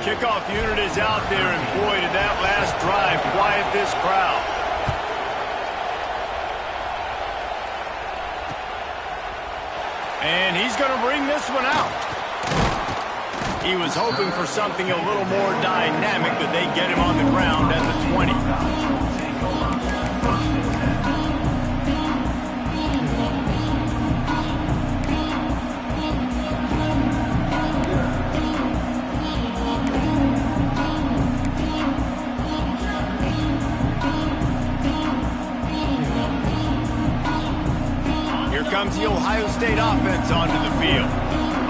Kickoff unit is out there, and boy, did that last drive quiet this crowd. And he's going to bring this one out. He was hoping for something a little more dynamic, but they get him on the ground at the 20. Comes the Ohio State offense onto the field.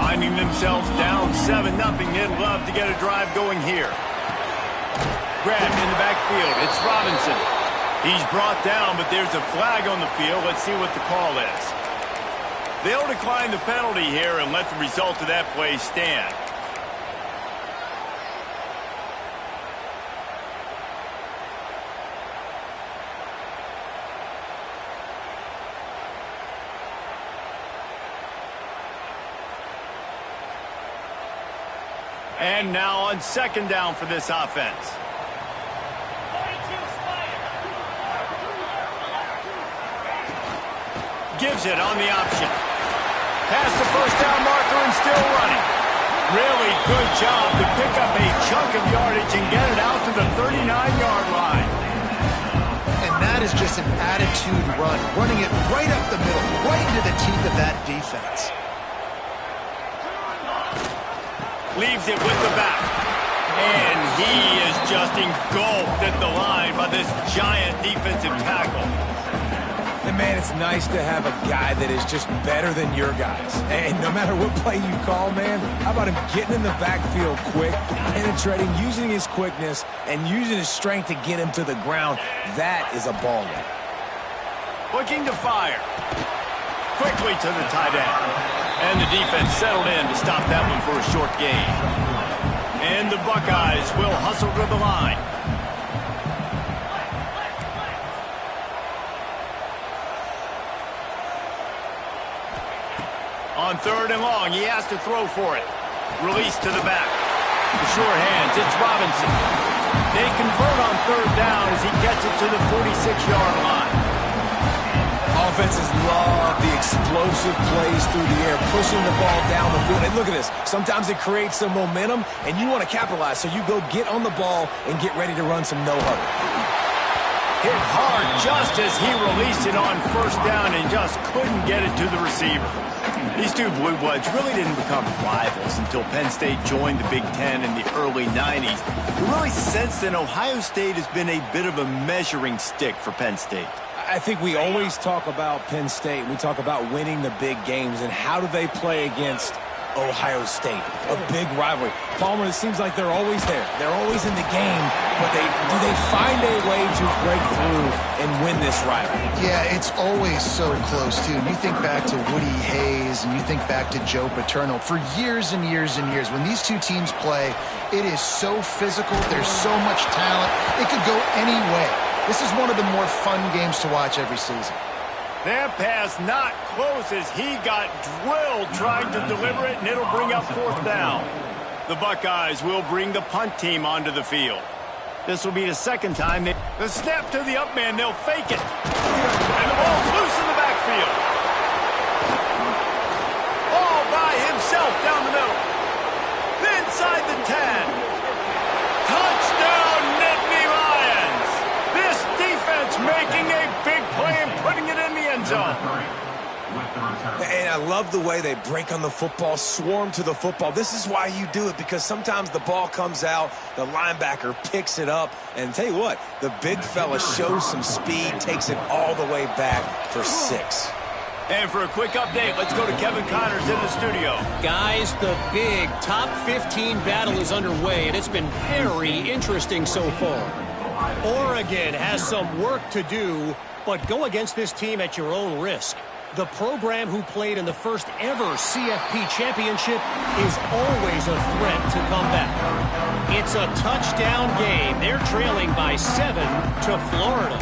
Finding themselves down 7-0, they'd love to get a drive going here. Grabbed in the backfield, it's Robinson. He's brought down, but there's a flag on the field. Let's see what the call is. They'll decline the penalty here and let the result of that play stand. And now on second down for this offense. Gives it on the option. Past the first down marker and still running. Really good job to pick up a chunk of yardage and get it out to the 39-yard line. And that is just an attitude run. Running it right up the middle, right into the teeth of that defense. Leaves it with the back. And he is just engulfed at the line by this giant defensive tackle. And man, it's nice to have a guy that is just better than your guys. And no matter what play you call, man, how about him getting in the backfield quick, penetrating, using his quickness, and using his strength to get him to the ground. That is a ball game. Looking to fire. Quickly to the tight end. And the defense settled in to stop that one for a short gain. And the Buckeyes will hustle to the line. On third and long, he has to throw for it. Release to the back. The sure hands, it's Robinson. They convert on third down as he gets it to the 46-yard line. Offenses love the explosive plays through the air, pushing the ball down the field. And look at this. Sometimes it creates some momentum, and you want to capitalize. So you go get on the ball and get ready to run some no-huddle. Hit hard just as he released it on first down and just couldn't get it to the receiver. These two Blue Bloods really didn't become rivals until Penn State joined the Big Ten in the early 90s. But really since then, Ohio State has been a bit of a measuring stick for Penn State. I think we always talk about Penn State. We talk about winning the big games, and how do they play against Ohio State? A big rivalry. Palmer, it seems like they're always there. They're always in the game, but do they find a way to break through and win this rivalry? Yeah, it's always so close, too. You think back to Woody Hayes, and you think back to Joe Paterno. For years and years and years, when these two teams play, it is so physical. There's so much talent. It could go any way. This is one of the more fun games to watch every season. That pass not close as he got drilled trying to deliver it, and it'll bring up fourth down. The Buckeyes will bring the punt team onto the field. This will be the second time. The snap to the up man, they'll fake it. And the ball's loose in the backfield. All by himself down the middle. Inside the 10. Touchdown, Nittany Lions. This defense making a big play and putting it in the end zone. And I love the way they break on the football, swarm to the football. This is why you do it, because sometimes the ball comes out, the linebacker picks it up, and tell you what, the big fella shows some speed, takes it all the way back for 6. And for a quick update, let's go to Kevin Connors in the studio. Guys, the big top 15 battle is underway, and it's been very interesting so far. Oregon has some work to do, but go against this team at your own risk. The program who played in the first ever CFP championship is always a threat to come back. It's a touchdown game. They're trailing by 7 to Florida.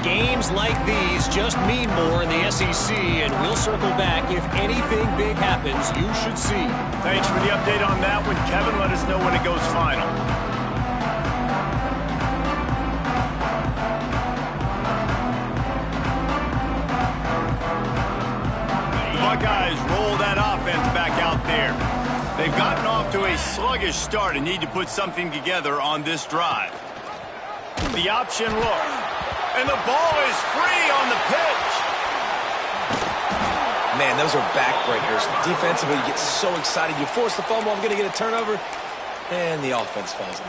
Games like these just mean more in the SEC, and we'll circle back. If anything big happens, you should see. Thanks for the update on that one, Kevin. Let us know when it goes final. The Buckeyes roll that offense back out there. They've gotten off to a sluggish start and need to put something together on this drive. The option look. And the ball is free on the pitch. Man, those are backbreakers. Defensively, you get so excited. You force the fumble, I'm going to get a turnover, and the offense falls in.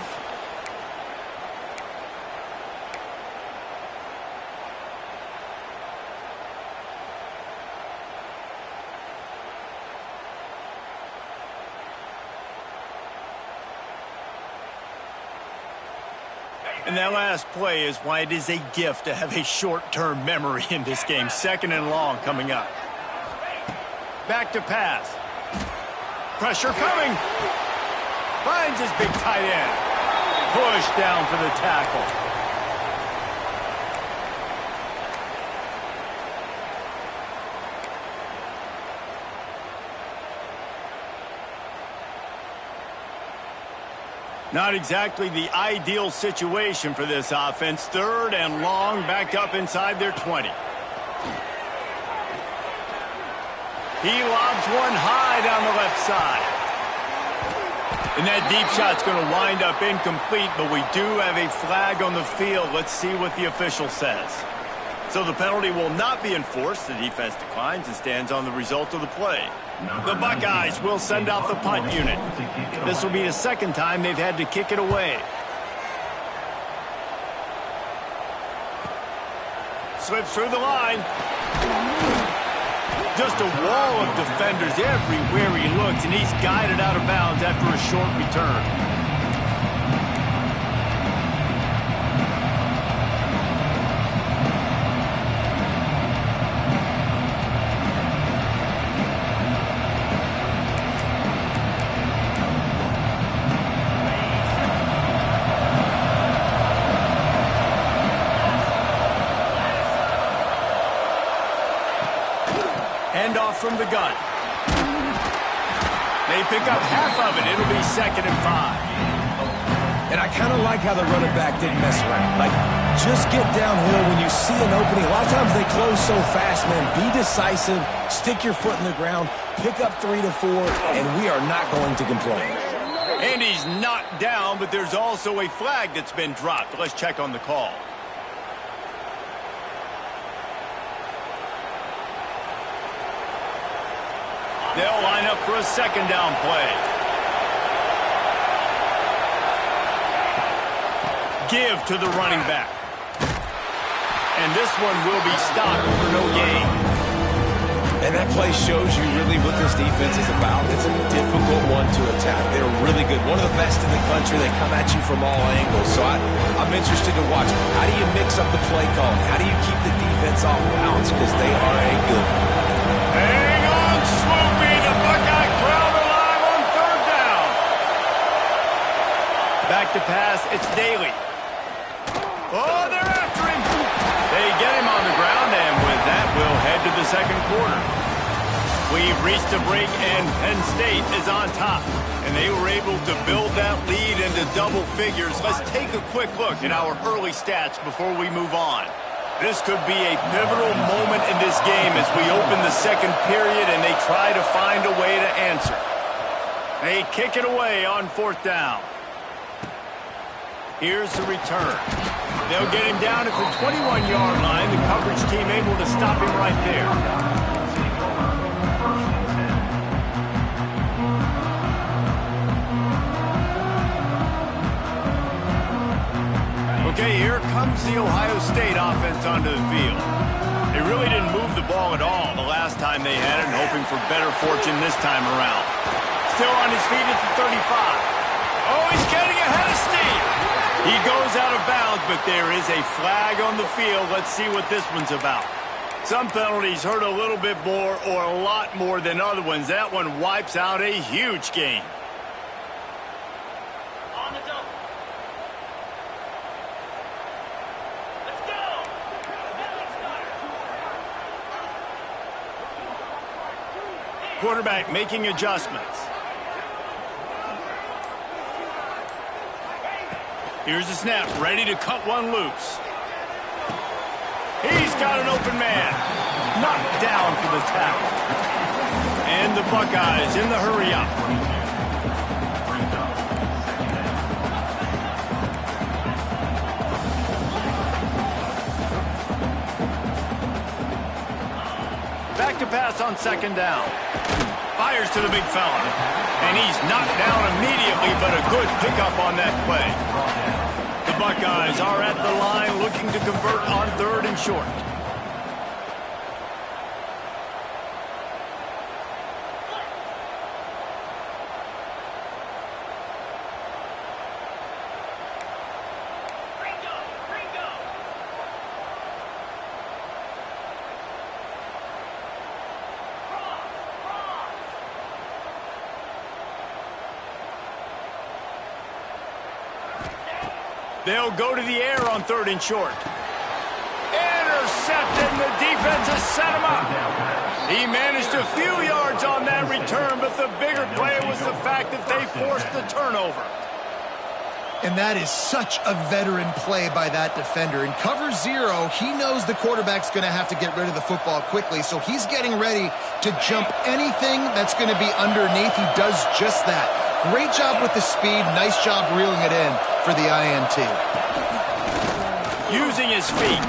And that last play is why it is a gift to have a short-term memory in this game. 2nd and long coming up. Back to pass. Pressure coming. Finds his big tight end. Push down for the tackle. Not exactly the ideal situation for this offense. 3rd and long, backed up inside their 20. He lobs one high down the left side. And that deep shot's going to wind up incomplete, but we do have a flag on the field. Let's see what the official says. So the penalty will not be enforced. The defense declines and stands on the result of the play. The Buckeyes will send out the punt unit. This will be the 2nd time they've had to kick it away. Slips through the line. Just a wall of defenders everywhere he looks, and he's guided out of bounds after a short return. From the gun. They pick up half of it. It'll be 2nd and 5. And I kind of like how the running back didn't mess around. Like, just get downhill when you see an opening. A lot of times they close so fast, man. Be decisive. Stick your foot in the ground. Pick up 3 to 4, and we are not going to complain. And he's knocked down, but there's also a flag that's been dropped. Let's check on the call. They'll line up for a 2nd down play. Give to the running back. And this one will be stopped for no gain. And that play shows you really what this defense is about. It's a difficult one to attack. They're really good. One of the best in the country. They come at you from all angles. So I'm interested to watch. How do you mix up the play call? How do you keep the defense off balance? Because they are a good one. Hang on, Swoopy. The Buckeye crowd alive on 3rd down. Back to pass. It's Daly. Oh, they're after him. They get him on the ground, and with that, we'll head to the 2nd quarter. We've reached a break, and Penn State is on top. And they were able to build that lead into double figures. Let's take a quick look at our early stats before we move on. This could be a pivotal moment in this game as we open the 2nd period and they try to find a way to answer. They kick it away on 4th down. Here's the return. They'll get him down at the 21-yard line. The coverage team able to stop him right there. Okay, here comes the Ohio State offense onto the field. They really didn't move the ball at all the last time they had it, and hoping for better fortune this time around. Still on his feet at the 35. Oh, he's getting ahead of steam. He goes out of bounds, but there is a flag on the field. Let's see what this one's about. Some penalties hurt a little bit more or a lot more than other ones. That one wipes out a huge game. Quarterback making adjustments. Here's the snap, ready to cut one loose. He's got an open man. Knocked down for the tackle. And the Buckeyes in the hurry up. Back to pass on second down. Fires to the big fella. And he's knocked down immediately, but a good pickup on that play. The Buckeyes are at the line looking to convert on 3rd and short. They'll go to the air on 3rd and short. Intercepted, and the defense has set him up. He managed a few yards on that return, but the bigger play was the fact that they forced the turnover. And that is such a veteran play by that defender. In cover 0, he knows the quarterback's going to have to get rid of the football quickly, so he's getting ready to jump anything that's going to be underneath. He does just that. Great job with the speed. Nice job reeling it in for the INT. Using his feet.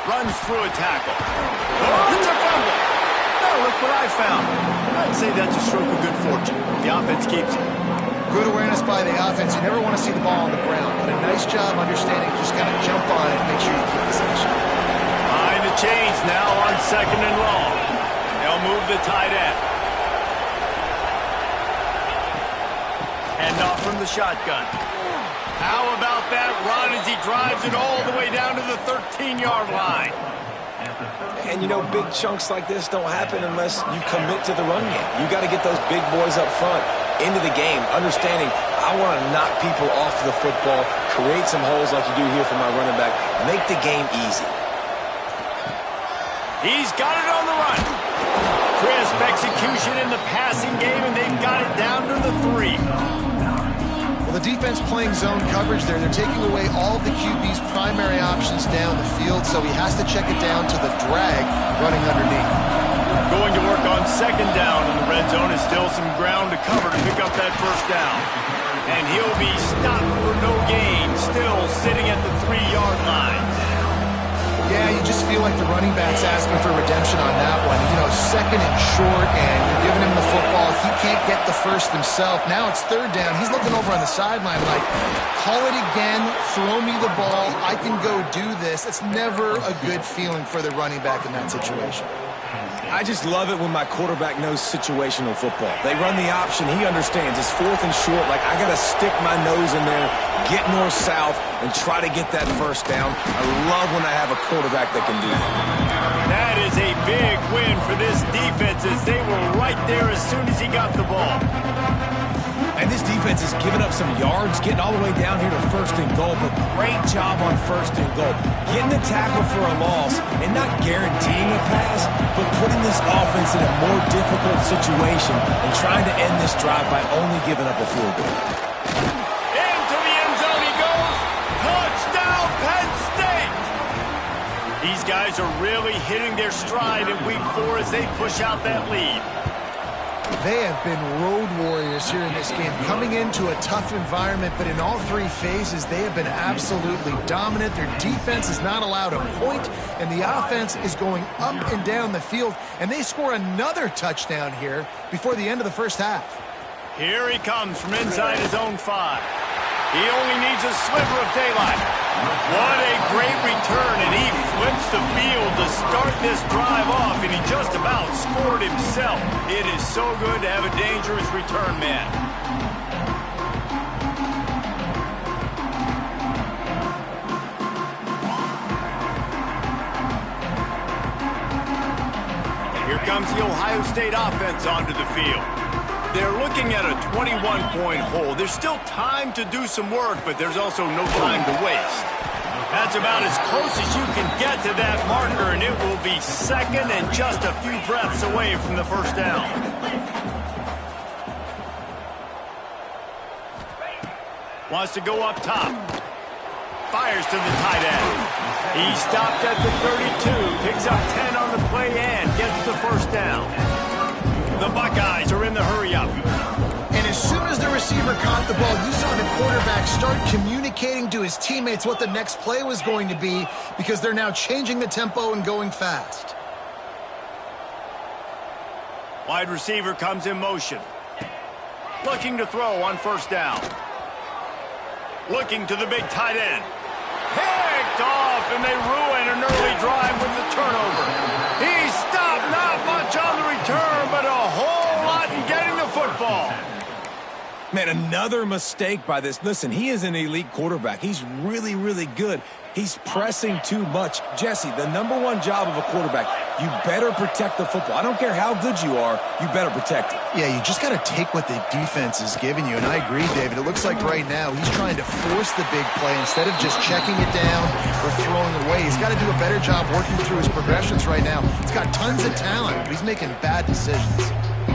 Runs through a tackle. Oh, it's a fumble. Oh, look what I found. I'd say that's a stroke of good fortune. The offense keeps it. Good awareness by the offense. You never want to see the ball on the ground, but a nice job understanding just kind of jump on it and make sure you keep possession. Behind the chains now on 2nd and long. They'll move the tight end. Hand off from the shotgun. How about that run as he drives it all the way down to the 13-yard line? And, you know, big chunks like this don't happen unless you commit to the run game. You got to get those big boys up front into the game, understanding I want to knock people off the football, create some holes like you do here for my running back, make the game easy. He's got it on the run. Crisp execution in the passing game, and they've got it down to the 3. Well, the defense playing zone coverage there. They're taking away all of the QB's primary options down the field, so he has to check it down to the drag running underneath. Going to work on 2nd down, and the red zone is still some ground to cover to pick up that 1st down. And he'll be stopped for no gain, still sitting at the 3-yard line. Yeah, you just feel like the running back's asking for redemption on that one. You know, 2nd and short, and you're giving him the football. He can't get the first himself. Now it's 3rd down. He's looking over on the sideline like, call it again, throw me the ball, I can go do this. It's never a good feeling for the running back in that situation. I just love it when my quarterback knows situational football. They run the option. He understands. It's 4th and short. Like, I got to stick my nose in there, get north-south, and try to get that 1st down. I love when I have a quarterback that can do that. That is a big win for this defense as they were right there as soon as he got the ball. And this defense has given up some yards, getting all the way down here to 1st and goal, but great job on 1st and goal. Getting the tackle for a loss and not guaranteeing a pass, but putting this offense in a more difficult situation and trying to end this drive by only giving up a field goal. Into the end zone he goes. Touchdown, Penn State! These guys are really hitting their stride in week 4 as they push out that lead. They have been road warriors here in this game, coming into a tough environment, but in all 3 phases, they have been absolutely dominant. Their defense is not allowed a point, and the offense is going up and down the field, and they score another touchdown here before the end of the 1st half. Here he comes from inside his own 5. He only needs a sliver of daylight. What a great return, and he flips the field to start this drive off, and he just about scored himself. It is so good to have a dangerous return man. Here comes the Ohio State offense onto the field. They're looking at a 21-point hole. There's still time to do some work, but there's also no time to waste. That's about as close as you can get to that marker, and it will be 2nd and just a few breaths away from the 1st down. Wants to go up top. Fires to the tight end. He stopped at the 32. Picks up 10 on the play and gets the first down. The Buckeyes are in the hurry-up. And as soon as the receiver caught the ball, you saw the quarterback start communicating to his teammates what the next play was going to be because they're now changing the tempo and going fast. Wide receiver comes in motion. Looking to throw on first down. Looking to the big tight end. Picked off, and they ruin an early drive with the turnover. He stopped, not much on the return, but a whole lot in getting the football. Man, another mistake by this. Listen, he is an elite quarterback. He's really, really good. He's pressing too much. Jesse, the #1 job of a quarterback, you better protect the football. I don't care how good you are, you better protect it. Yeah, you just got to take what the defense is giving you, and I agree, David. It looks like right now he's trying to force the big play instead of just checking it down or throwing away. He's got to do a better job working through his progressions right now. He's got tons of talent, but he's making bad decisions.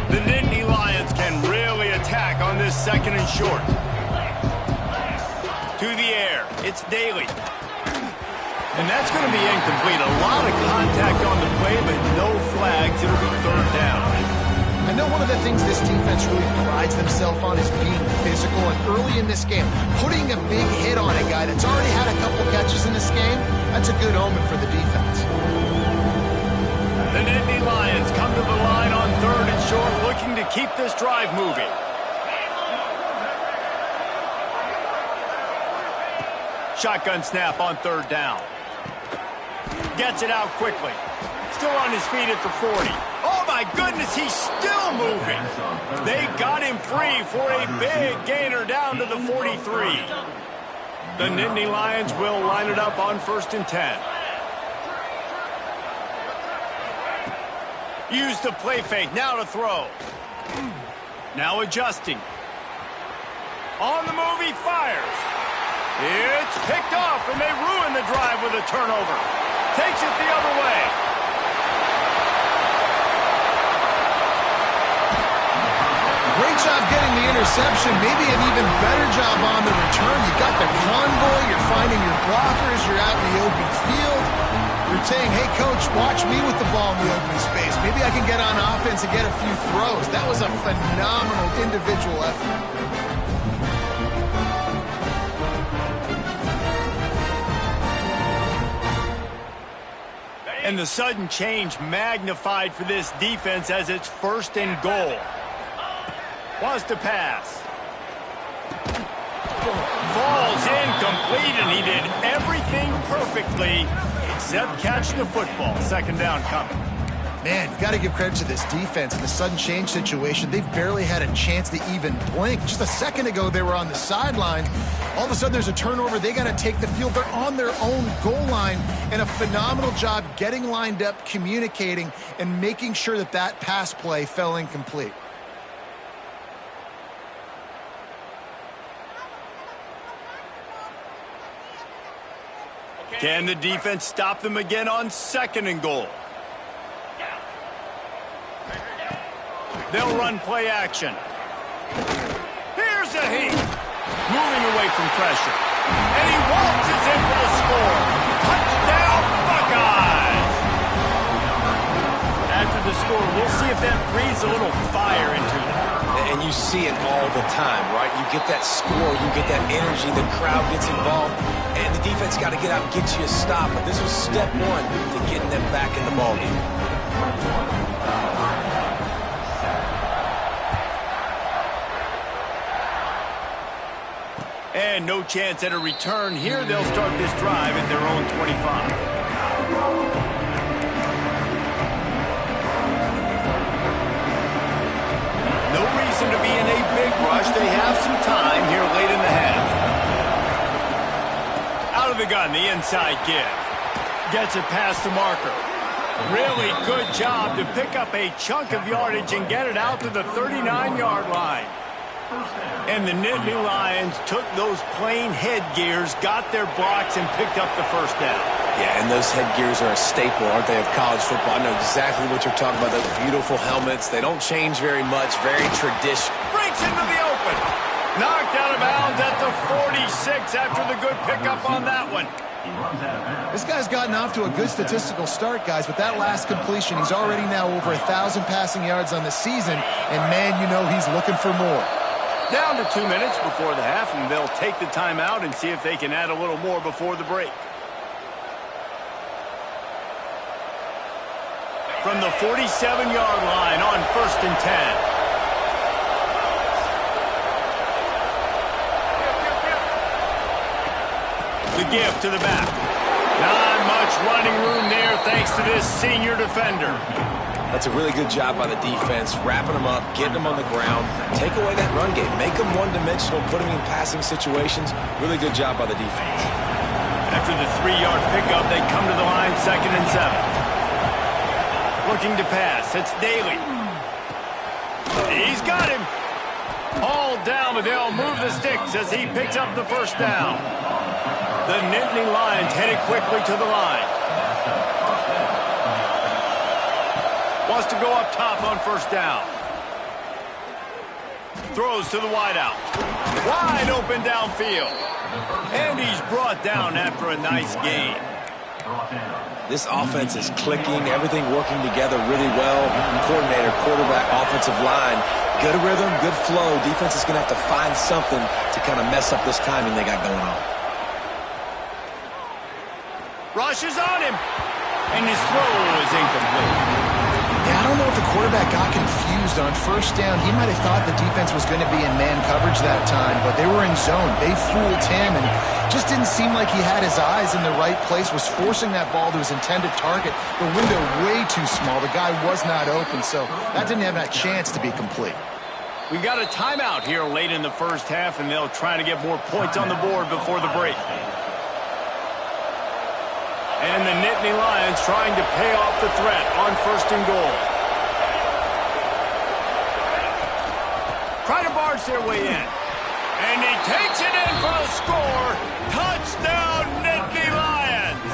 The Nittany Lions can really attack on this second and short. To the air, it's Daly. And that's going to be incomplete. A lot of contact on the play, but no flags. It'll be third down. I know one of the things this defense really prides themselves on is being physical, and early in this game, putting a big hit on a guy that's already had a couple catches in this game, that's a good omen for the defense. The Nittany Lions come to the line on third and short, looking to keep this drive moving. Shotgun snap on third down. Gets it out quickly. Still on his feet at the 40. Oh, my goodness, he's still moving. They got him free for a big gainer down to the 43. The Nittany Lions will line it up on 1st and 10. Use the play fake. Now to throw. Now adjusting. On the move, he fires. It's picked off, and they ruin the drive with a turnover. Takes it the other way. Great job getting the interception. Maybe an even better job on the return. You got the convoy. You're finding your blockers. You're out in the open field. You're saying, hey, coach, watch me with the ball in the open space. Maybe I can get on offense and get a few throws. That was a phenomenal individual effort. And the sudden change magnified for this defense as it's 1st and goal. Wants to pass. Falls incomplete, and he did everything perfectly except catch the football. 2nd down coming. Man, you got to give credit to this defense. In the sudden change situation, they've barely had a chance to even blink. Just a second ago, they were on the sideline. All of a sudden, there's a turnover. They got to take the field. They're on their own goal line, and a phenomenal job getting lined up, communicating, and making sure that that pass play fell incomplete. Can the defense stop them again on 2nd and goal? They'll run play action. Here's a heat. Moving away from pressure. And he waltzes in for the score. Touchdown, Buckeyes! After the score, we'll see if that breathes a little fire into them. And you see it all the time, right? You get that score, you get that energy, the crowd gets involved, and the defense got to get out and get you a stop. But this was step 1 to getting them back in the ballgame. And no chance at a return here. They'll start this drive at their own 25. No reason to be in a big rush. They have some time here late in the half. Out of the gun, the inside give. Gets it past the marker. Really good job to pick up a chunk of yardage and get it out to the 39-yard line. And the Nittany Lions took those plain headgears, got their blocks, and picked up the first down. Yeah, and those headgears are a staple, aren't they, of college football? I know exactly what you're talking about, those beautiful helmets. They don't change very much, very traditional. Breaks into the open. Knocked out of bounds at the 46 after the good pickup on that one. This guy's gotten off to a good statistical start, guys. With that last completion, he's already now over 1,000 passing yards on the season. And, man, you know he's looking for more. Down to 2 minutes before the half, and they'll take the timeout and see if they can add a little more before the break. From the 47-yard line on 1st and 10. The give to the back. Not much running room there thanks to this senior defender. That's a really good job by the defense, wrapping them up, getting them on the ground, take away that run game, make them one-dimensional, put them in passing situations. Really good job by the defense. After the 3-yard pickup, they come to the line 2nd and 7. Looking to pass. It's Daly. He's got him. All down, but they'll move the sticks as he picks up the 1st down. The Nittany Lions headed quickly to the line. Wants to go up top on 1st down. Throws to the wideout. Wide open downfield. And he's brought down after a nice gain. This offense is clicking, everything working together really well. Coordinator, quarterback, offensive line, good rhythm, good flow. Defense is going to have to find something to kind of mess up this timing they got going on. Rushes on him, and his throw is incomplete. Yeah, I don't know if the quarterback got confused on 1st down. He might have thought the defense was going to be in man coverage that time, but they were in zone. They fooled him, and just didn't seem like he had his eyes in the right place, was forcing that ball to his intended target. The window way too small. The guy was not open, so that didn't have that chance to be complete. We've got a timeout here late in the 1st half, and they'll try to get more points on the board before the break. And the Nittany Lions trying to pay off the threat on 1st and goal. Try to barge their way in. And he takes it in for the score. Touchdown, Nittany Lions.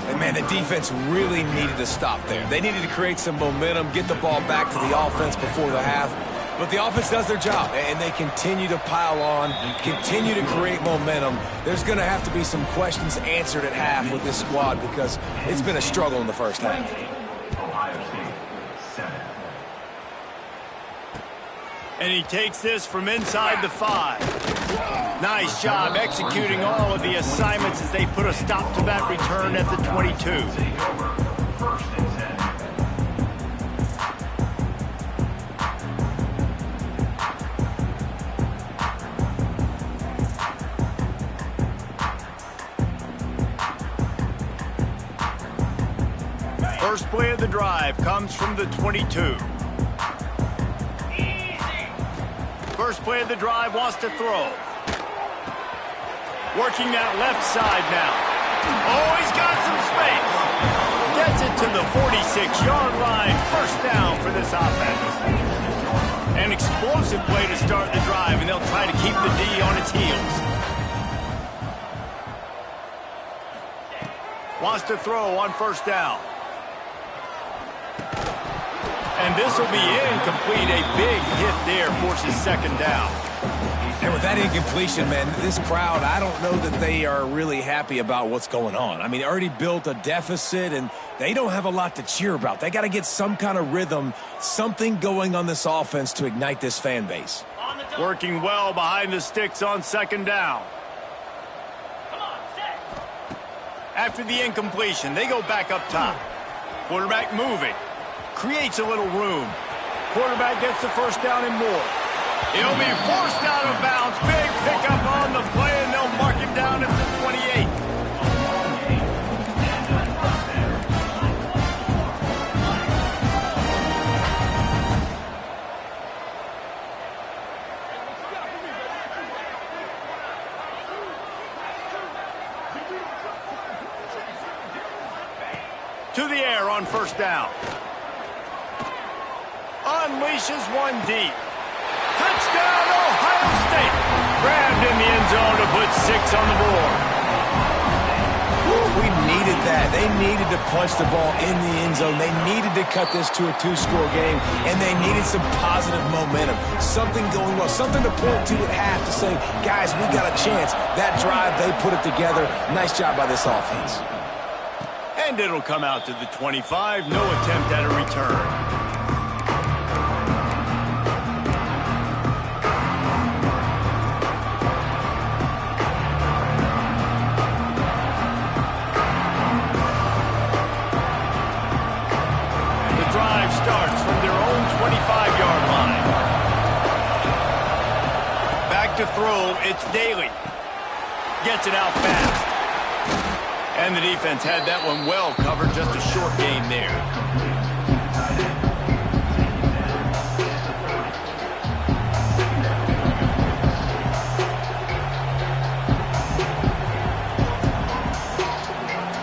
And, man, the defense really needed to stop there. They needed to create some momentum, get the ball back to the offense before the half. But the offense does their job, and they continue to pile on, continue to create momentum. There's going to have to be some questions answered at half with this squad because it's been a struggle in the 1st half. And he takes this from inside the 5. Nice job executing all of the assignments as they put a stop to that return at the 22. First play of the drive comes from the 22. First play of the drive wants to throw. Working that left side now. Oh, he's got some space. Gets it to the 46-yard line. 1st down for this offense. An explosive play to start the drive, and they'll try to keep the D on its heels. Wants to throw on 1st down. And this will be incomplete. A big hit there forces 2nd down. And with that incompletion, man, this crowd, I don't know that they are really happy about what's going on. I mean, they already built a deficit, and they don't have a lot to cheer about. They got to get some kind of rhythm, something going on this offense to ignite this fan base. Working well behind the sticks on 2nd down. After the incompletion, they go back up top. Quarterback moving. Creates a little room. Quarterback gets the 1st down and more. He'll be forced out of bounds. Big pickup on the play, and they'll mark him down at the 28. To the air on 1st down. Unleashes one deep. Touchdown, Ohio State. Grabbed in the end zone to put 6 on the board. We needed that. They needed to punch the ball in the end zone. They needed to cut this to a 2-score game, and they needed some positive momentum. Something going well, something to point to at half to say, guys, we got a chance. That drive, they put it together. Nice job by this offense. And it'll come out to the 25. No attempt at a return. Starts from their own 25-yard line. Back to throw, it's Daly. Gets it out fast. And the defense had that one well covered, just a short gain there.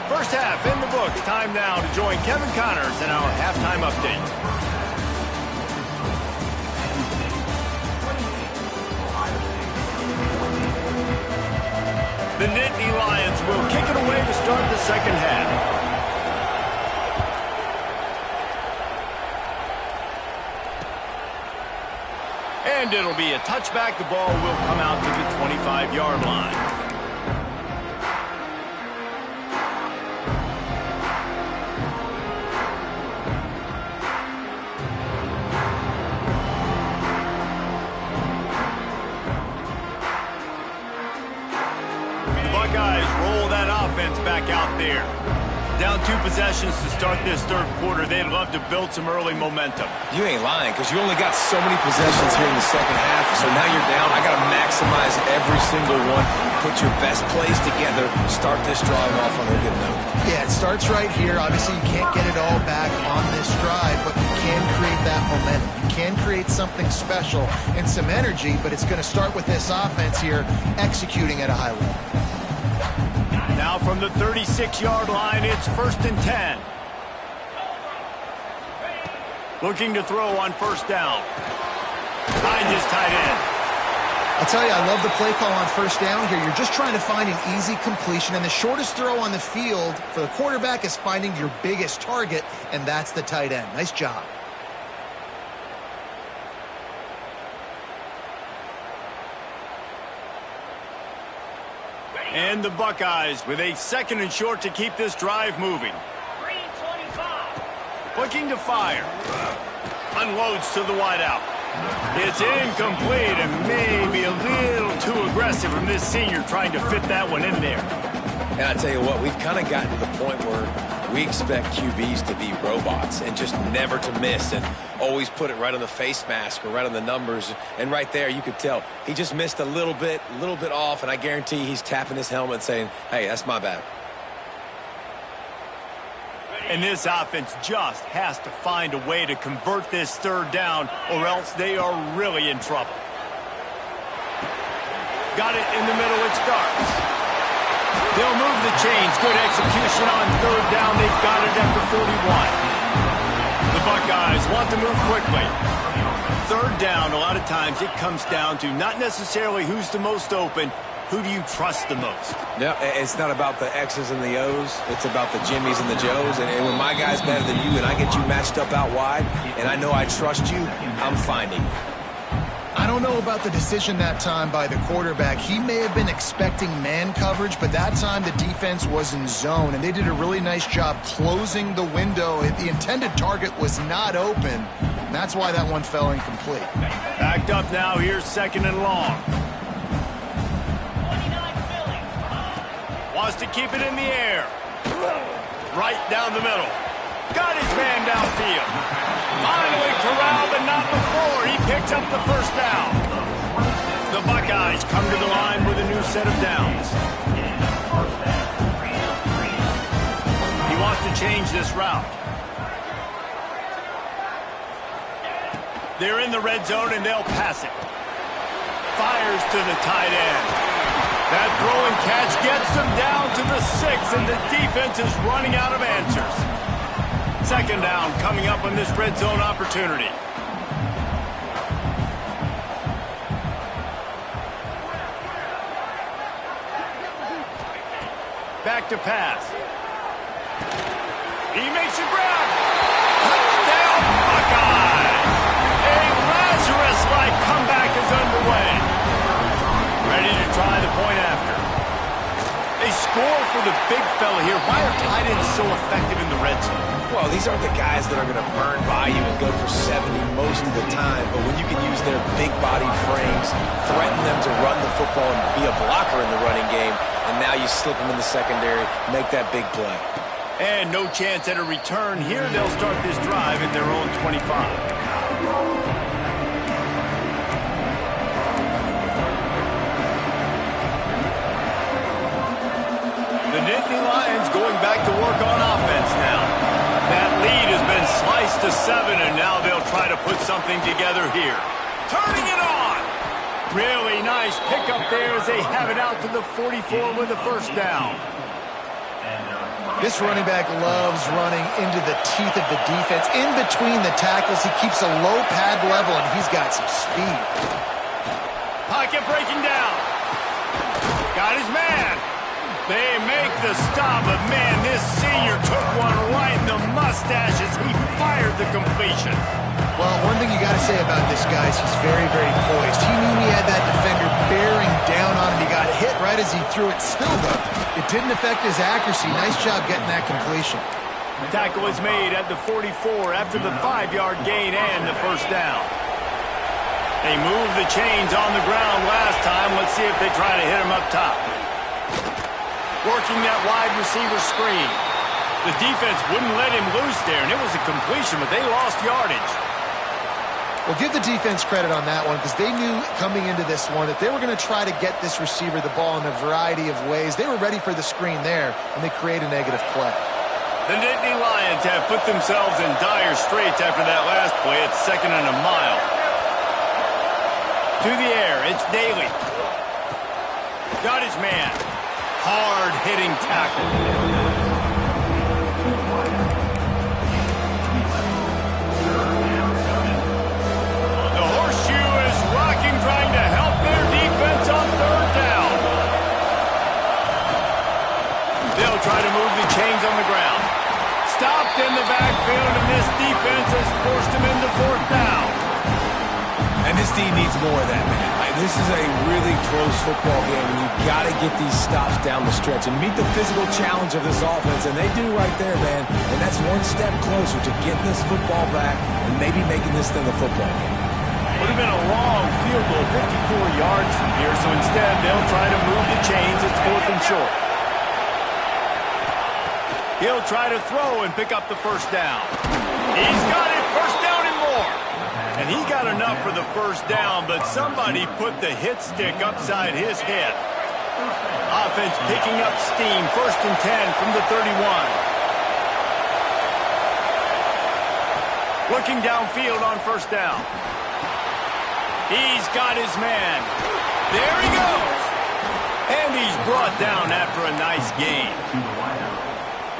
First half in the books. Time now to join Kevin Connors in our halftime update. The Nittany Lions will kick it away to start the second half. And it'll be a touchback. The ball will come out to the 25-yard line. Buckeyes roll that offense back out there. Down 2 possessions to start this third quarter. They'd love to build some early momentum. You ain't lying, because you only got so many possessions here in the second half, so now you're down. I got to maximize every single one. Put your best plays together. Start this drive off on a good note. Yeah, it starts right here. Obviously, you can't get it all back on this drive, but you can create that momentum. You can create something special and some energy, but it's going to start with this offense here executing at a high level. Now from the 36-yard line, it's 1st and 10. Looking to throw on first down. Behind his tight end. I'll tell you, I love the play call on first down here. You're just trying to find an easy completion, and the shortest throw on the field for the quarterback is finding your biggest target, and that's the tight end. Nice job. And the Buckeyes with a 2nd and short to keep this drive moving. Looking to fire. Unloads to the wideout. It's incomplete and maybe a little too aggressive from this senior trying to fit that one in there. And I tell you what, we've kind of gotten to the point where we expect QBs to be robots and just never to miss and always put it right on the face mask or right on the numbers. And right there, you could tell he just missed a little bit off, and I guarantee he's tapping his helmet saying, hey, that's my bad. And this offense just has to find a way to convert this third down, or else they are really in trouble. Got it in the middle, it starts. They'll move the chains. Good execution on third down. They've got it at the 41. The Buckeyes want to move quickly. Third down, a lot of times it comes down to not necessarily who's the most open. Who do you trust the most? Yeah, it's not about the X's and the O's. It's about the Jimmies and the Joes. And when my guy's better than you and I get you matched up out wide and I know I trust you, I'm finding you. I don't know about the decision that time by the quarterback. He may have been expecting man coverage, but that time the defense was in zone, and they did a really nice job closing the window. The intended target was not open, and that's why that one fell incomplete. Backed up now. Here's 2nd and long. Wants to keep it in the air. Right down the middle. Got his man downfield. Finally corralled, but not before. He picks up the first down. The Buckeyes come to the line with a new set of downs. He wants to change this route. They're in the red zone, and they'll pass it. Fires to the tight end. That throw and catch gets them down to the 6, and the defense is running out of answers. 2nd down coming up on this red zone opportunity. Back to pass. He makes a grab. Touchdown, Buckeyes. A Lazarus-like comeback is underway. Ready to try the point after. They score for the big fella here. Why are tight ends so effective in the red zone? Well, these aren't the guys that are going to burn by you and go for 70 most of the time, but when you can use their big-bodied frames, threaten them to run the football and be a blocker in the running game, and now you slip them in the secondary, make that big play. And no chance at a return here. They'll start this drive at their own 25. The Nittany Lions going back to work on offense now. That lead has been sliced to 7, and now they'll try to put something together here. Turning it on! Really nice pickup there as they have it out to the 44 with a first down. This running back loves running into the teeth of the defense. In between the tackles, he keeps a low pad level, and he's got some speed. Pocket breaking down. Got his man. They make the stop, but man, this senior took one right in the mustache as he fired the completion. Well, one thing you got to say about this guy is he's very, very poised. He knew he had that defender bearing down on him. He got hit right as he threw it. Still, though, it didn't affect his accuracy. Nice job getting that completion. Tackle is made at the 44 after the 5-yard gain and the first down. They moved the chains on the ground last time. Let's see if they try to hit him up top. Working that wide receiver screen. The defense wouldn't let him loose there, and it was a completion, but they lost yardage. Well, give the defense credit on that one because they knew coming into this one that they were going to try to get this receiver the ball in a variety of ways. They were ready for the screen there, and they create a negative play. The Nittany Lions have put themselves in dire straits after that last play. It's 2nd and a mile. To the air, it's Daly. Got his man. Hard-hitting tackle. The horseshoe is rocking, trying to help their defense on 3rd down. They'll try to move the chains on the ground. Stopped in the backfield, and this defense has forced him into 4th down. And this team needs more of that, man. This is a really close football game, and you've got to get these stops down the stretch and meet the physical challenge of this offense, and they do right there, man. And that's one step closer to getting this football back and maybe making this thing a football game. Would have been a long field goal, 54 yards from here, so instead they'll try to move the chains. It's 4th and short. He'll try to throw and pick up the first down. He's got it, first down and more. And he got enough for the first down, but somebody put the hit stick upside his head. Offense picking up steam, 1st and 10 from the 31. Looking downfield on first down. He's got his man. There he goes. And he's brought down after a nice gain.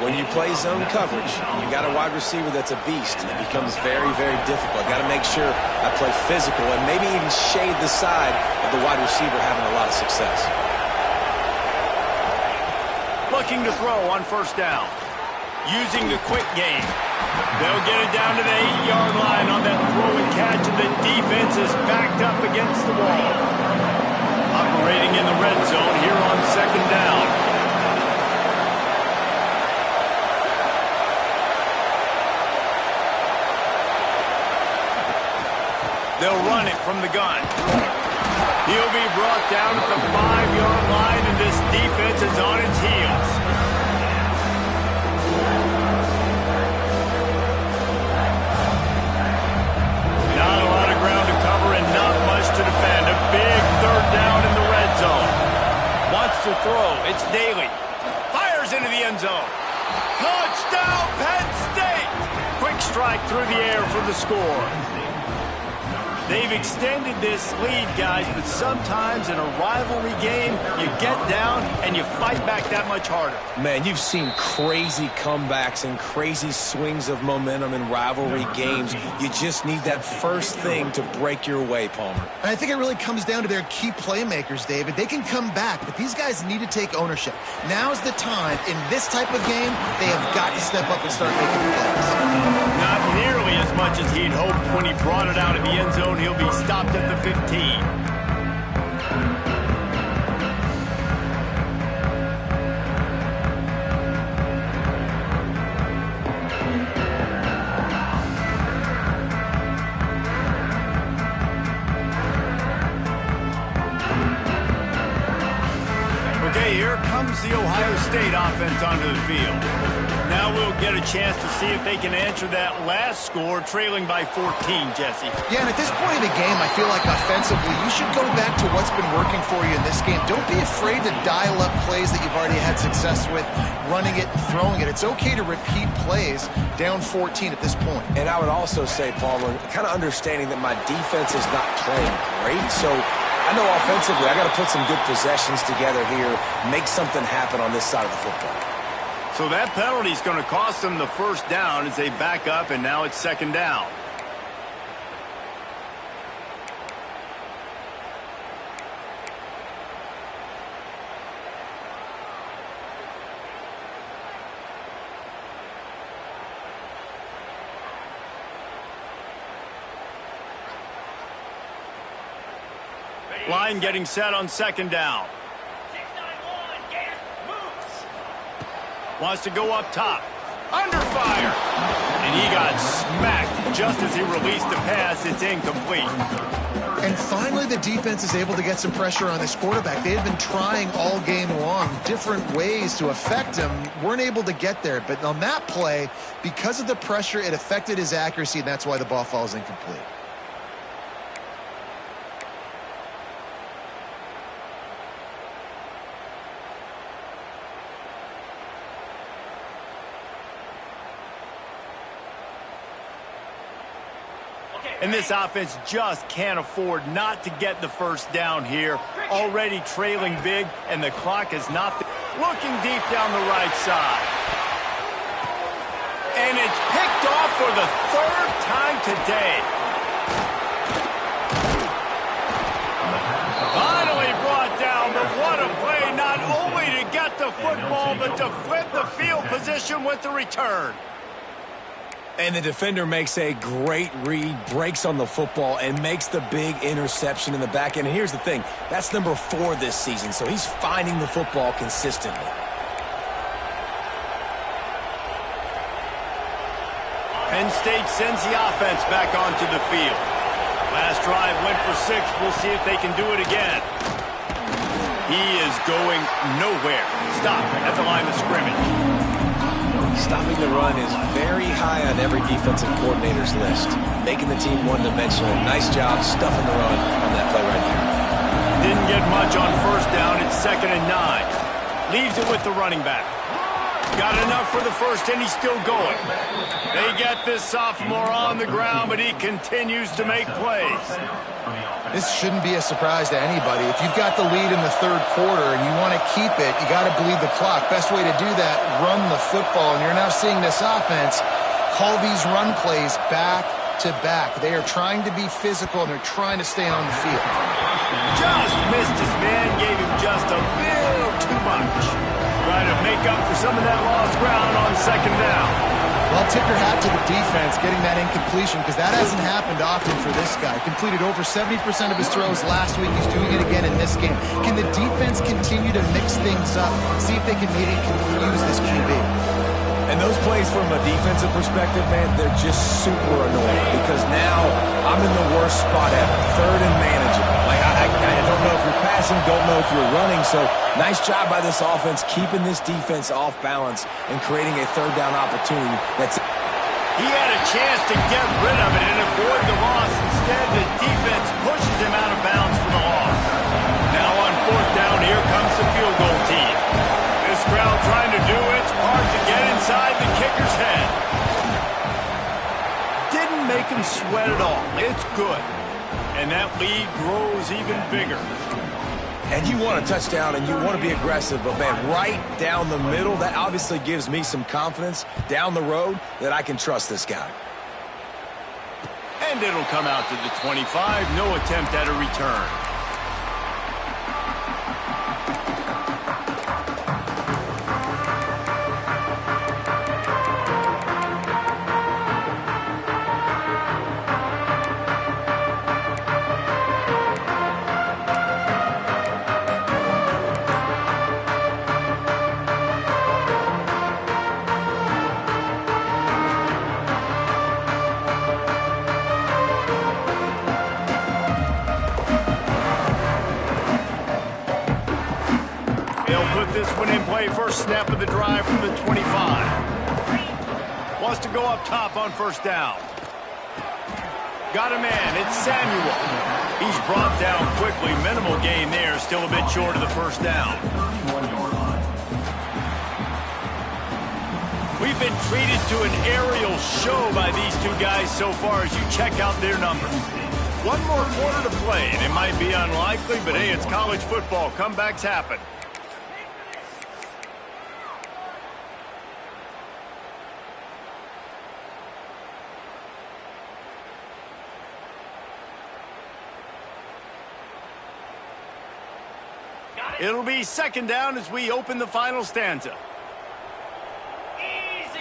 When you play zone coverage, you got a wide receiver that's a beast, and it becomes very, very difficult. Got to make sure I play physical and maybe even shade the side of the wide receiver having a lot of success. Looking to throw on first down. Using the quick game. They'll get it down to the 8-yard line on that throw and catch, and the defense is backed up against the wall. Operating in the red zone here on 2nd down. They'll run it from the gun. He'll be brought down at the 5-yard line, and this defense is on its heels. Not a lot of ground to cover and not much to defend. A big 3rd down in the red zone. Wants to throw. It's Daly. Fires into the end zone. Touchdown, Penn State! Quick strike through the air for the score. They've extended this lead, guys, but sometimes in a rivalry game, you get down and you fight back that much harder. Man, you've seen crazy comebacks and crazy swings of momentum in rivalry games. You just need that first thing to break your way, Palmer. And I think it really comes down to their key playmakers, David. They can come back, but these guys need to take ownership. Now's the time. In this type of game, they have got to step up and start making plays. Not nearly as much as he'd hoped when he brought it out of the end zone. He'll be stopped at the 15. Okay, here comes the Ohio State offense onto the field. Now we'll get a chance to see if they can answer that last score, trailing by 14, Jesse. Yeah, and at this point in the game, I feel like offensively, you should go back to what's been working for you in this game. Don't be afraid to dial up plays that you've already had success with, running it and throwing it. It's okay to repeat plays down 14 at this point. And I would also say, Palmer, kind of understanding that my defense is not playing great, so I know offensively I got to put some good possessions together here, make something happen on this side of the football. So that penalty is going to cost them the first down as they back up, and now it's second down. Line getting set on second down. Wants to go up top. Under fire. And he got smacked just as he released the pass. It's incomplete. And finally, the defense is able to get some pressure on this quarterback. They had been trying all game long different ways to affect him. Weren't able to get there. But on that play, because of the pressure, it affected his accuracy, and that's why the ball falls incomplete. And this offense just can't afford not to get the first down here. Already trailing big, and the clock is not looking deep down the right side. And it's picked off for the third time today. Finally brought down, but what a play, not only to get the football, but to flip the field position with the return. And the defender makes a great read, breaks on the football, and makes the big interception in the back end. And here's the thing, that's number 4 this season, so he's finding the football consistently. Penn State sends the offense back onto the field. Last drive went for 6. We'll see if they can do it again. He is going nowhere. Stop at the line of scrimmage. Stopping the run is very high on every defensive coordinator's list. Making the team one-dimensional. Nice job stuffing the run on that play right there. Didn't get much on first down. It's 2nd and 9. Leaves it with the running back. Got enough for the first, and he's still going. They get this sophomore on the ground, but he continues to make plays. This shouldn't be a surprise to anybody. If you've got the lead in the third quarter and you want to keep it, you got to bleed the clock. Best way to do that, run the football. And you're now seeing this offense call these run plays back to back. They are trying to be physical, and they're trying to stay on the field. Just missed his man, gave him just a little too much. Trying to make up for some of that lost ground on second down. Well, tip your hat to the defense getting that incompletion, because that hasn't happened often for this guy. Completed over 70% of his throws last week. He's doing it again in this game. Can the defense continue to mix things up, see if they can maybe confuse this QB? And those plays from a defensive perspective, man, they're just super annoying, because now I'm in the worst spot ever. 3rd and manageable. Like, I don't know if you're passing, don't know if you're running. So nice job by this offense keeping this defense off balance and creating a 3rd down opportunity. He had a chance to get rid of it and avoid the loss. Instead, the defense pushes him out of bounds for the loss. Now on 4th down, here comes the field goal team. This crowd trying to do its part to get inside the kicker's head. Didn't make him sweat at all. It's good. And that lead grows even bigger. And you want a touchdown and you want to be aggressive, but man, right down the middle, that obviously gives me some confidence down the road that I can trust this guy. And it'll come out to the 25. No attempt at a return. This one in play, first snap of the drive from the 25. Wants to go up top on first down. Got a man, it's Samuel. He's brought down quickly, minimal gain there, still a bit short of the first down. We've been treated to an aerial show by these two guys so far as you check out their numbers. One more quarter to play, and it might be unlikely, but hey, it's college football. Comebacks happen. It'll be second down as we open the final stanza. Easy.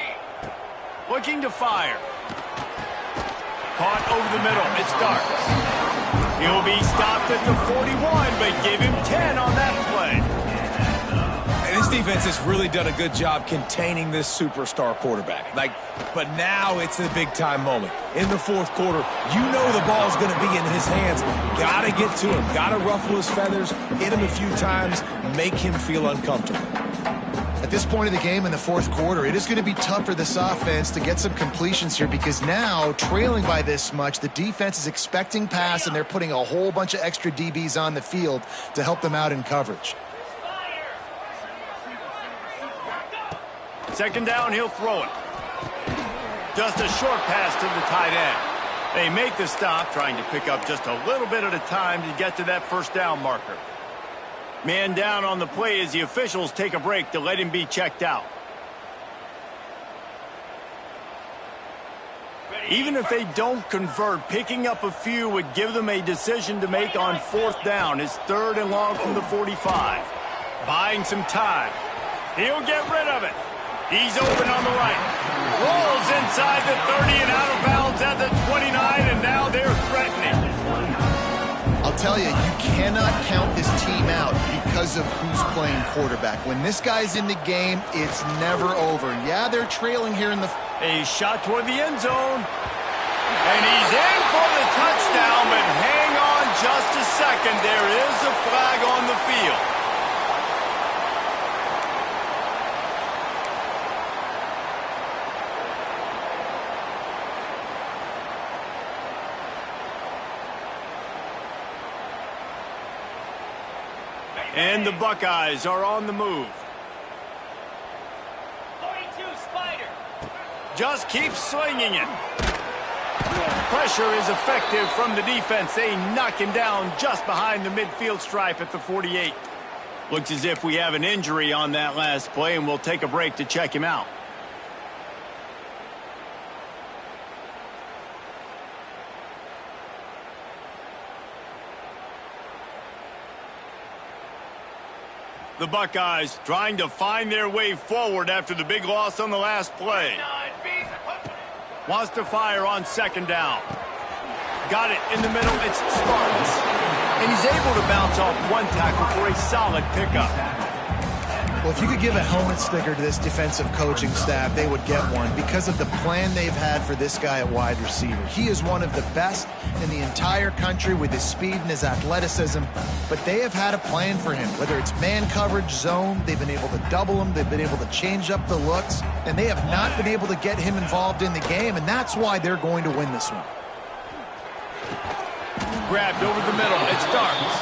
Looking to fire. Caught over the middle. It starts. He'll be stopped at the 41, but give him 10 on that play. And this defense has really done a good job containing this superstar quarterback. But now it's the big-time moment. In the fourth quarter, you know the ball's going to be in his hands. Got to get to him. Got to ruffle his feathers, hit him a few times, make him feel uncomfortable. At this point of the game in the fourth quarter, it is going to be tough for this offense to get some completions here because now, trailing by this much, the defense is expecting pass, and they're putting a whole bunch of extra DBs on the field to help them out in coverage. Second down, he'll throw it. Just a short pass to the tight end. They make the stop, trying to pick up just a little bit at a time to get to that first down marker. Man down on the play as the officials take a break to let him be checked out. Even if they don't convert, picking up a few would give them a decision to make on fourth down. It's third and long from the 45. Buying some time. He'll get rid of it. He's open on the right. Rolls inside the 30 and out of bounds at the 29, and now they're threatening. I'll tell you, you cannot count this team out because of who's playing quarterback. When this guy's in the game, it's never over. Yeah, they're trailing here in the... A shot toward the end zone. And he's in for the touchdown, but hang on just a second. There is a flag on the field. And the Buckeyes are on the move. 42 Spider. Just keep slinging it. Pressure is effective from the defense. They knock him down just behind the midfield stripe at the 48. Looks as if we have an injury on that last play, and we'll take a break to check him out. The Buckeyes trying to find their way forward after the big loss on the last play. Wants to fire on second down. Got it in the middle. It's Sparks. And he's able to bounce off one tackle for a solid pickup. Well, if you could give a helmet sticker to this defensive coaching staff, they would get one because of the plan they've had for this guy at wide receiver. He is one of the best in the entire country with his speed and his athleticism, but they have had a plan for him. Whether it's man coverage, zone, they've been able to double him, they've been able to change up the looks, and they have not been able to get him involved in the game, and that's why they're going to win this one. Grabbed over the middle. It starts.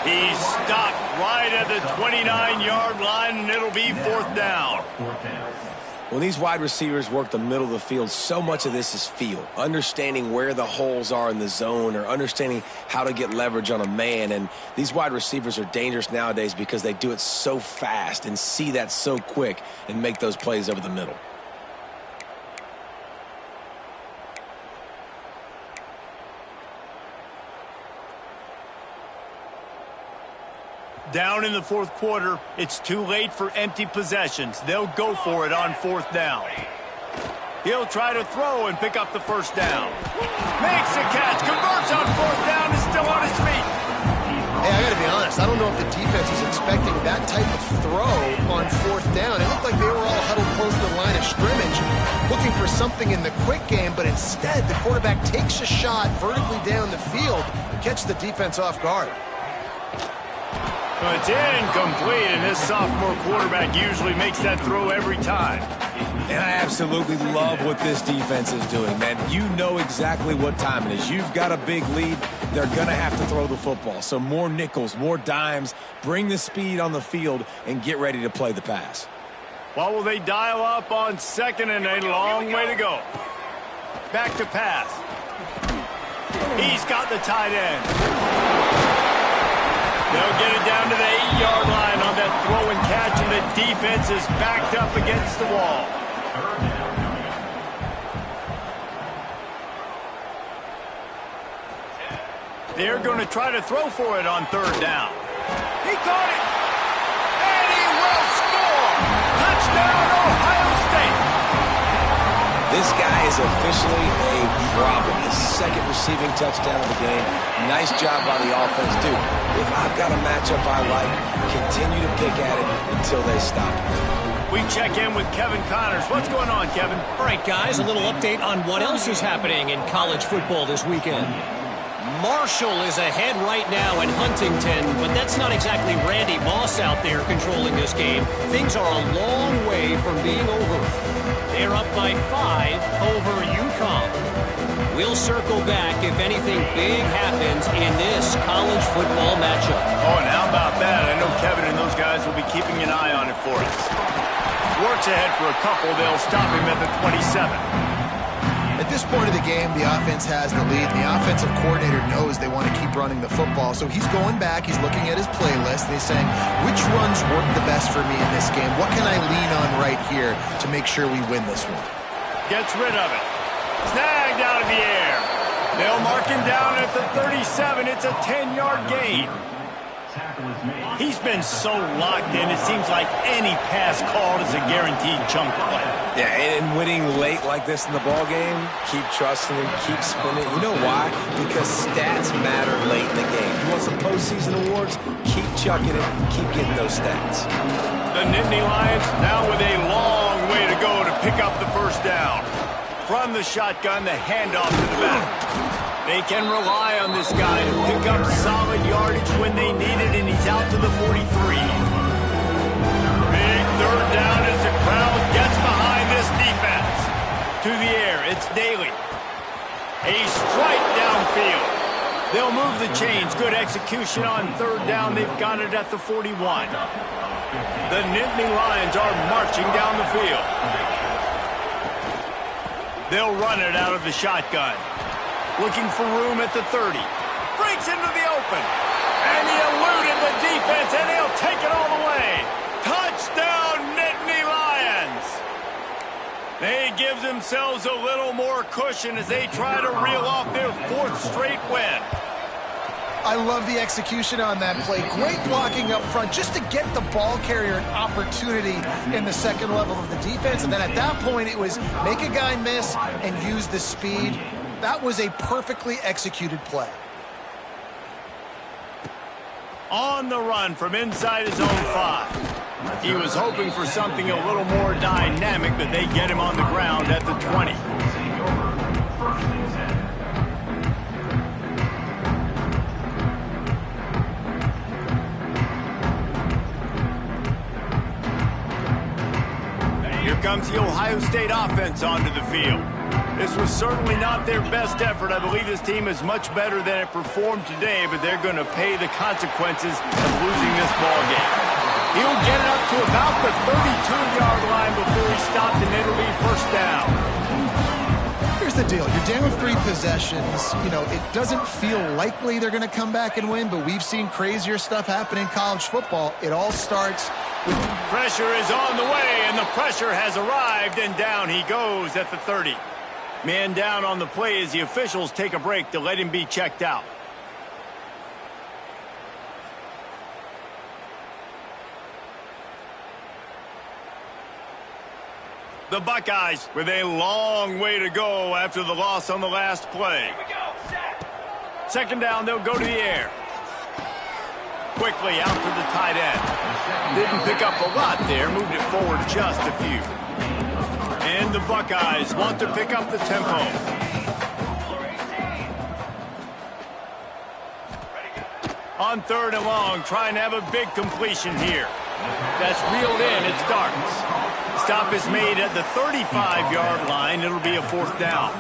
He's stopped right at the 29-yard line, and it'll be fourth down. When these wide receivers work the middle of the field, so much of this is feel, understanding where the holes are in the zone or understanding how to get leverage on a man. And these wide receivers are dangerous nowadays because they do it so fast and see that so quick and make those plays over the middle. Down in the fourth quarter, it's too late for empty possessions. They'll go for it on fourth down. He'll try to throw and pick up the first down. Makes a catch, converts on fourth down, is still on his feet. Hey, I gotta be honest, I don't know if the defense is expecting that type of throw on fourth down. It looked like they were all huddled close to the line of scrimmage, looking for something in the quick game, but instead the quarterback takes a shot vertically down the field and catches the defense off guard. It's incomplete, and this sophomore quarterback usually makes that throw every time. And I absolutely love what this defense is doing, man. You know exactly what time it is. You've got a big lead. They're going to have to throw the football. So more nickels, more dimes, bring the speed on the field, and get ready to play the pass. What will they dial up on second and a long way to go? Back to pass. He's got the tight end. They'll get it down to the 8-yard line on that throw and catch, and the defense is backed up against the wall. They're going to try to throw for it on third down. He caught it, and he will score! Touchdown, Ohio State! This guy is officially a problem. His second receiving touchdown of the game. Nice job by the offense, dude. If I've got a matchup I like, continue to pick at it until they stop it. We check in with Kevin Connors. What's going on, Kevin? All right, guys, a little update on what else is happening in college football this weekend. Marshall is ahead right now in Huntington, but that's not exactly Randy Moss out there controlling this game. Things are a long way from being over. They're up by 5 over UConn. We'll circle back if anything big happens in this college football matchup. Oh, and how about that? I know Kevin and those guys will be keeping an eye on it for us. Works ahead for a couple. They'll stop him at the 27. At this point of the game, the offense has the lead. The offensive coordinator knows they want to keep running the football, so he's going back, he's looking at his playlist, and he's saying, which runs work the best for me in this game? What can I lean on right here to make sure we win this one? Gets rid of it. Snagged out of the air. They'll mark him down at the 37. It's a 10-yard gain. He's been so locked in, it seems like any pass called is a guaranteed chunk play. Yeah, and winning late like this in the ball game, keep trusting and keep spinning. You know why? Because stats matter late in the game. You want some postseason awards? Keep chucking it, keep getting those stats. The Nittany Lions now with a long way to go to pick up the first down. From the shotgun, the handoff to the back. They can rely on this guy to pick up solid yardage when they need it, and he's out to the 43. Big third down as the crowd gets behind this defense. To the air, it's Daly. A strike downfield. They'll move the chains. Good execution on third down. They've got it at the 41. The Nittany Lions are marching down the field. They'll run it out of the shotgun. Looking for room at the 30. Breaks into the open. And he eluded the defense, and he'll take it all the way. Touchdown, Nittany Lions. They give themselves a little more cushion as they try to reel off their fourth straight win. I love the execution on that play. Great blocking up front just to get the ball carrier an opportunity in the second level of the defense. And then at that point, it was make a guy miss and use the speed. That was a perfectly executed play. On the run from inside his own 5. He was hoping for something a little more dynamic, but they get him on the ground at the 20. Here comes the Ohio State offense onto the field. This was certainly not their best effort. I believe this team is much better than it performed today, but they're going to pay the consequences of losing this ball game. He'll get it up to about the 32-yard line before he stopped, and it'll be first down. Here's the deal. You're down 3 possessions. You know, it doesn't feel likely they're going to come back and win, but we've seen crazier stuff happen in college football. It all starts with... Pressure is on the way, and the pressure has arrived, and down he goes at the 30. Man down on the play as the officials take a break to let him be checked out. The Buckeyes with a long way to go after the loss on the last play. Second down, they'll go to the air. Quickly out to the tight end. Didn't pick up a lot there, moved it forward just a few. And the Buckeyes want to pick up the tempo. On 3rd and long, trying to have a big completion here. That's reeled in, it starts. Stop is made at the 35-yard line. It'll be a 4th down.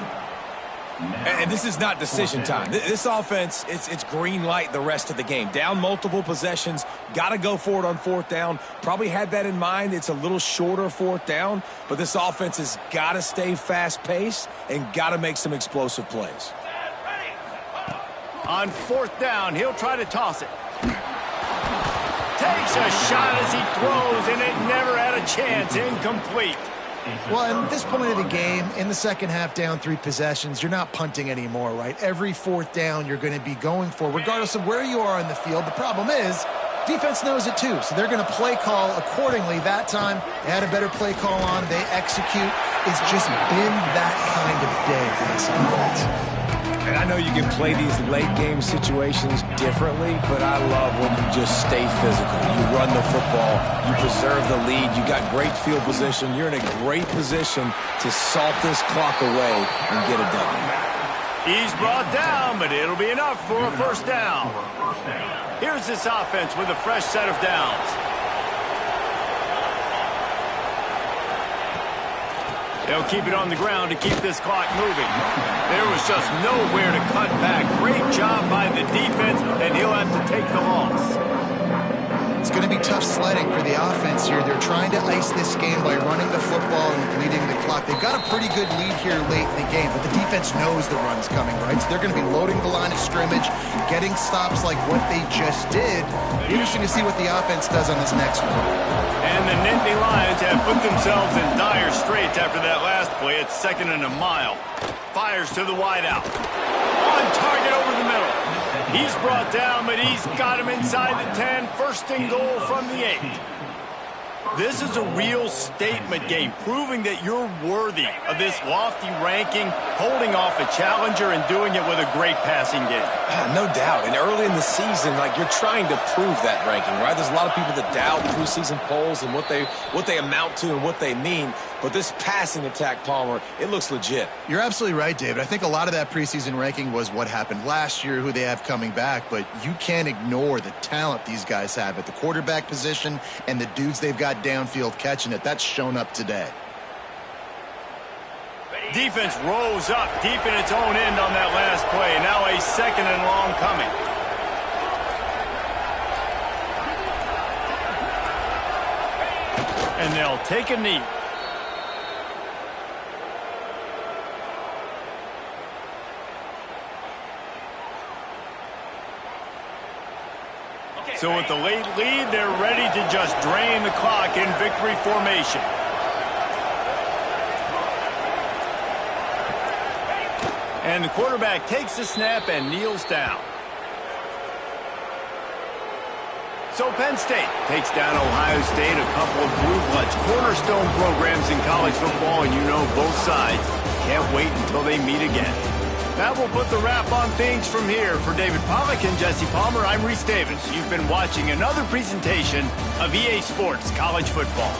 And this is not decision time. This offense, it's green light the rest of the game. Down multiple possessions, got to go for it on 4th down. Probably had that in mind. It's a little shorter 4th down, but this offense has got to stay fast-paced and got to make some explosive plays. On 4th down, he'll try to toss it. Takes a shot as he throws, and it never had a chance. Incomplete. Well, at this point of the game, in the second half, down 3 possessions, you're not punting anymore, right? Every 4th down you're going to be going for, regardless of where you are in the field. The problem is, defense knows it too, so they're going to play call accordingly. That time, they had a better play call on. They execute. It's just been that kind of day for this offense. And I know you can play these late-game situations differently, but I love when you just stay physical. You run the football, you preserve the lead, you got great field position, you're in a great position to salt this clock away and get a W. He's brought down, but it'll be enough for a 1st down. Here's this offense with a fresh set of downs. They'll keep it on the ground to keep this clock moving. There was just nowhere to cut back. Great job by the defense, and he'll have to take the loss. It's going to be tough sledding for the offense here. They're trying to ice this game by running the football and bleeding the clock. They've got a pretty good lead here late in the game, but the defense knows the run's coming, right? So they're going to be loading the line of scrimmage, getting stops like what they just did. Interesting to see what the offense does on this next one. And the Nittany Lions have put themselves in dire straits after that last play. It's 2nd and a mile. Fires to the wideout. On target over the middle. He's brought down, but he's got him inside the 10. 1st and goal from the 8. This is a real statement game, proving that you're worthy of this lofty ranking, holding off a challenger and doing it with a great passing game. No doubt. And early in the season, like, you're trying to prove that ranking, right? There's a lot of people that doubt preseason polls and what they amount to and what they mean. But this passing attack, Palmer, it looks legit. You're absolutely right, David. I think a lot of that preseason ranking was what happened last year, who they have coming back, but you can't ignore the talent these guys have at the quarterback position and the dudes they've got downfield catching it. That's shown up today. Defense rose up deep in its own end on that last play. Now a 2nd and long coming. And they'll take a knee. So with the late lead, they're ready to just drain the clock in victory formation. And the quarterback takes the snap and kneels down. So Penn State takes down Ohio State, a couple of blue bloods, cornerstone programs in college football, and you know both sides can't wait until they meet again. That will put the wrap on things from here. For David Pollack and Jesse Palmer, I'm Reese Davis. You've been watching another presentation of EA Sports College Football.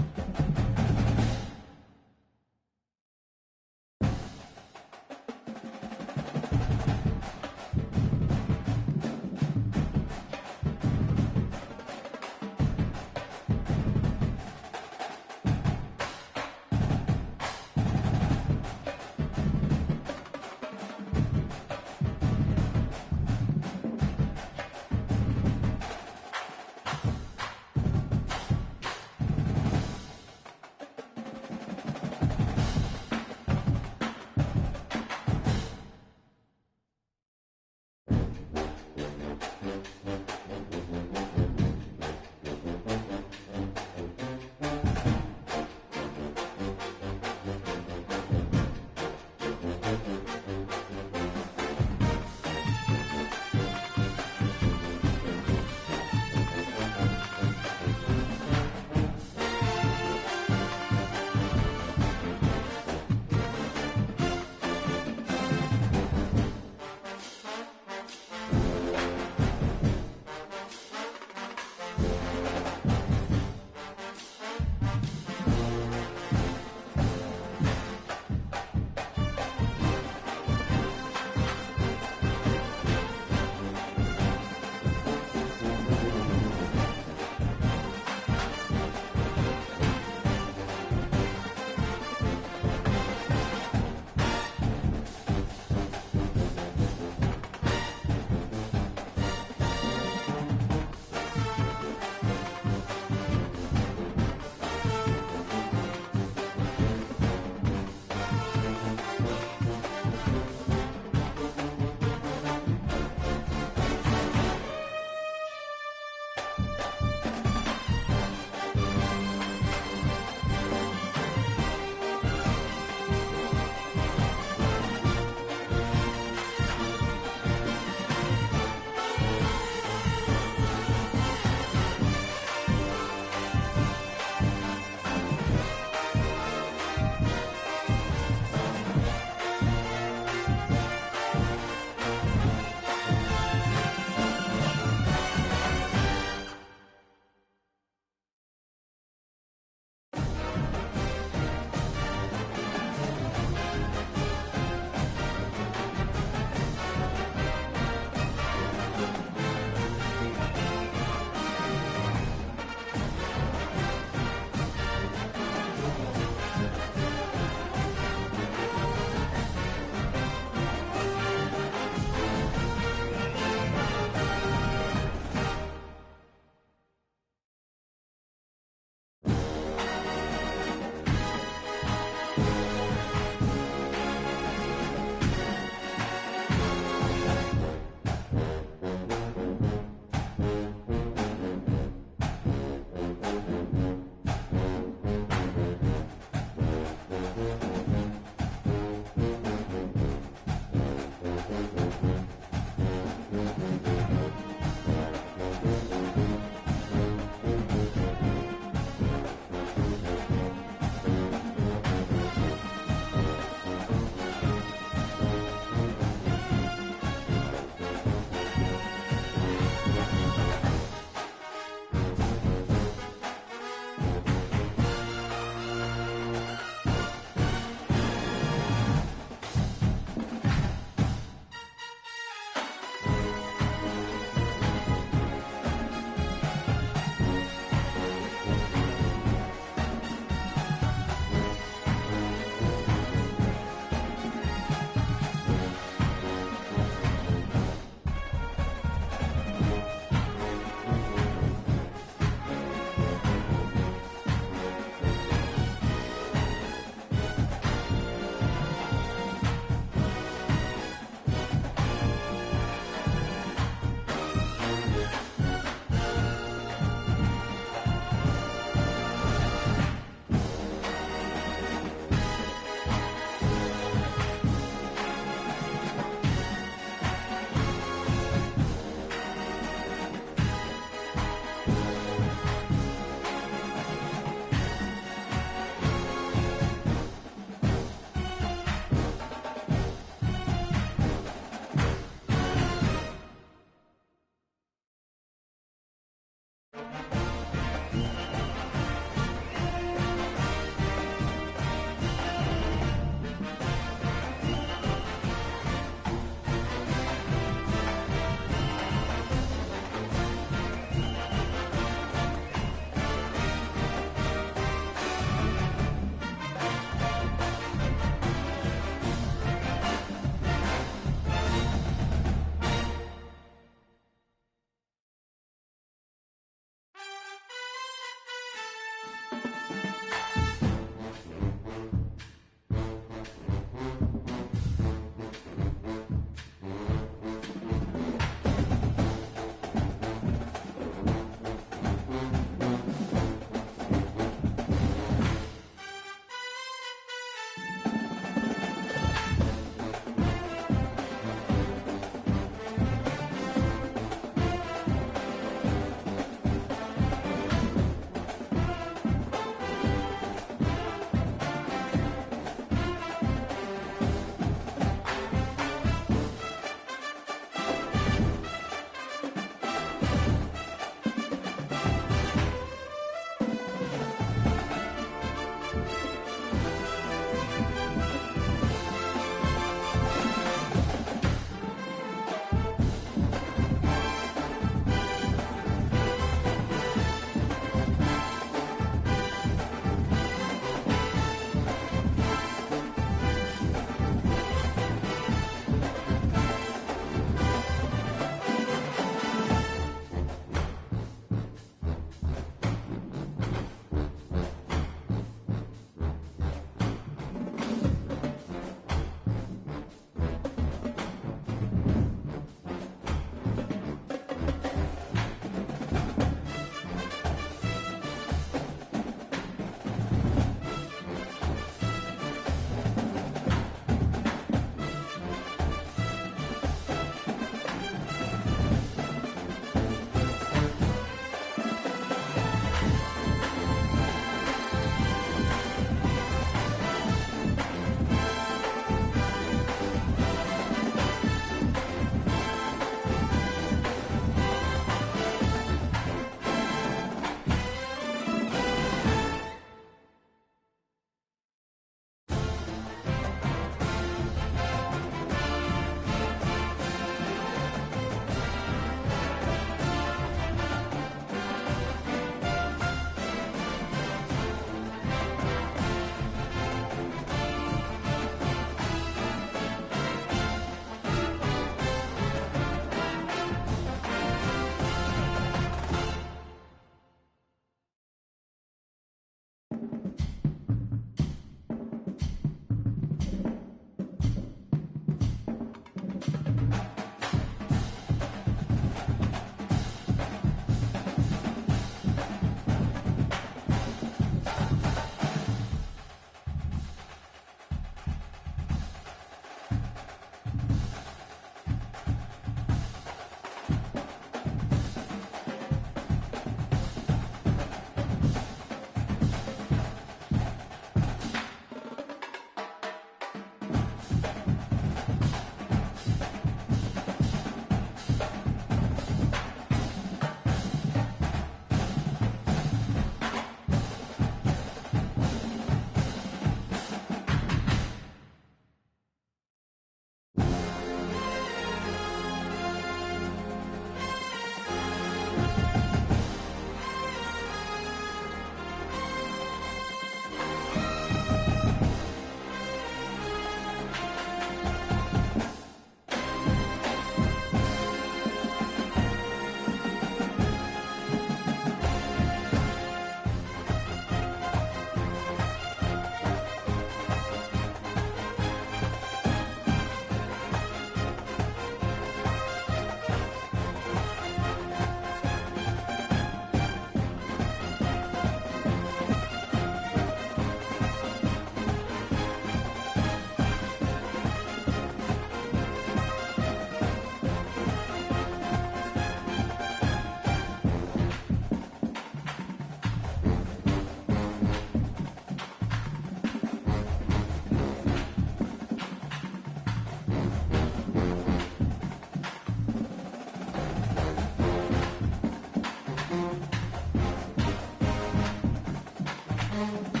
Thank you.